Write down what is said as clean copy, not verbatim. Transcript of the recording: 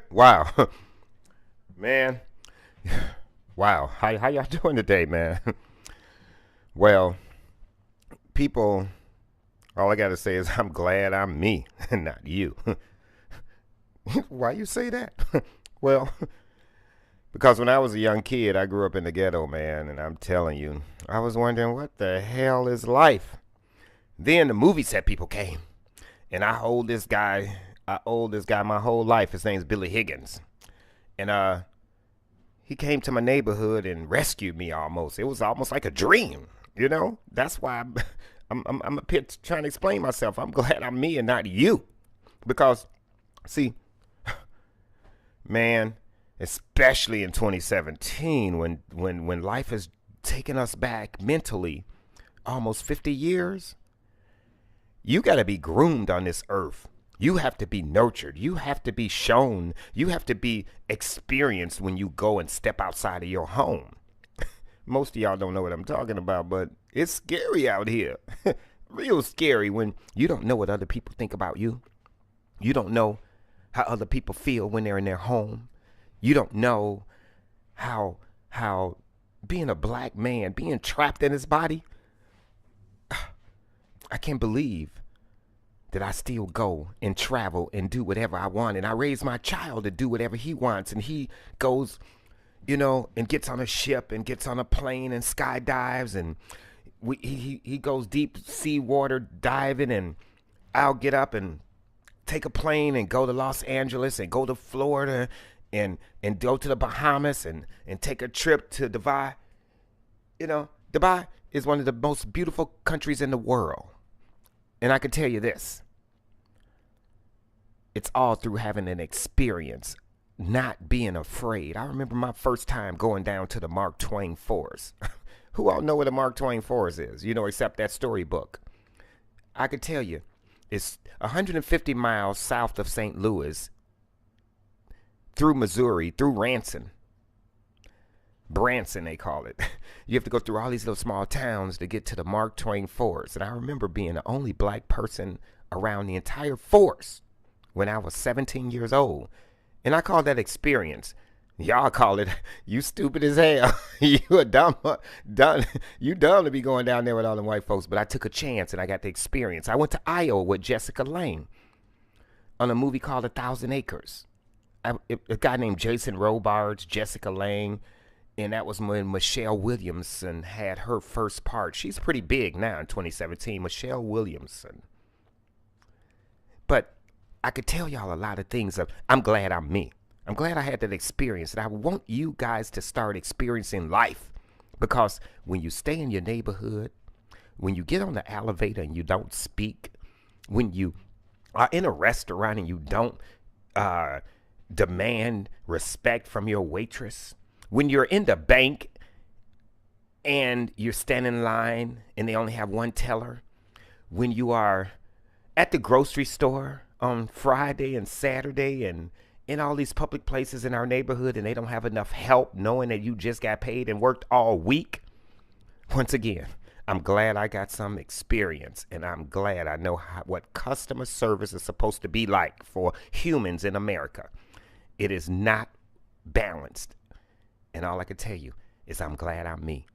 Wow, man. Wow, how y'all doing today, man? Well, people, all I gotta say is I'm glad I'm me and not you. Why you say that? Well, because when I was a young kid, I grew up in the ghetto, man, and I'm telling you, I was wondering what the hell is life. Then the movie set people came, and I owed this guy my whole life. His name's Billy Higgins, and he came to my neighborhood and rescued me almost. It was almost like a dream, you know? That's why I'm a bit trying to explain myself. I'm glad I'm me and not you. Because, see, man, especially in 2017 when life has taken us back mentally almost 50 years, you got to be groomed on this earth. You have to be nurtured. You have to be shown. You have to be experienced when you go and step outside of your home. Most of y'all don't know what I'm talking about, but it's scary out here. Real scary when you don't know what other people think about you. You don't know how other people feel when they're in their home. You don't know how being a black man, being trapped in his body. I can't believe that I still go and travel and do whatever I want. And I raise my child to do whatever he wants. And he goes, and gets on a ship and gets on a plane and skydives. And he goes deep sea water diving. And I'll get up and take a plane and go to Los Angeles and go to Florida and go to the Bahamas and take a trip to Dubai. Dubai is one of the most beautiful countries in the world. And I can tell you this. It's all through having an experience, not being afraid. I remember my first time going down to the Mark Twain Forest. Who all know what a Mark Twain Forest is, except that storybook. I could tell you, it's 150 miles south of St. Louis, through Missouri, through Branson, they call it. You have to go through all these little small towns to get to the Mark Twain Forest. And I remember being the only black person around the entire forest when I was 17 years old. And I call that experience. Y'all call it, you stupid as hell. You a dumb, you dumb to be going down there with all the white folks. But I took a chance and I got the experience. I went to Iowa with Jessica Lange on a movie called 1,000 Acres. A guy named Jason Robards, Jessica Lange, and that was when Michelle Williamson had her first part. She's pretty big now in 2017, Michelle Williamson. But I could tell y'all a lot of things. I'm glad I'm me. I'm glad I had that experience. And I want you guys to start experiencing life. Because when you stay in your neighborhood, when you get on the elevator and you don't speak, when you are in a restaurant and you don't demand respect from your waitress, when you're in the bank and you're standing in line and they only have one teller, when you are at the grocery store on Friday and Saturday and in all these public places in our neighborhood and they don't have enough help knowing that you just got paid and worked all week. Once again, I'm glad I got some experience and I'm glad I know what customer service is supposed to be like for humans in America. It is not balanced. And all I can tell you is I'm glad I'm me.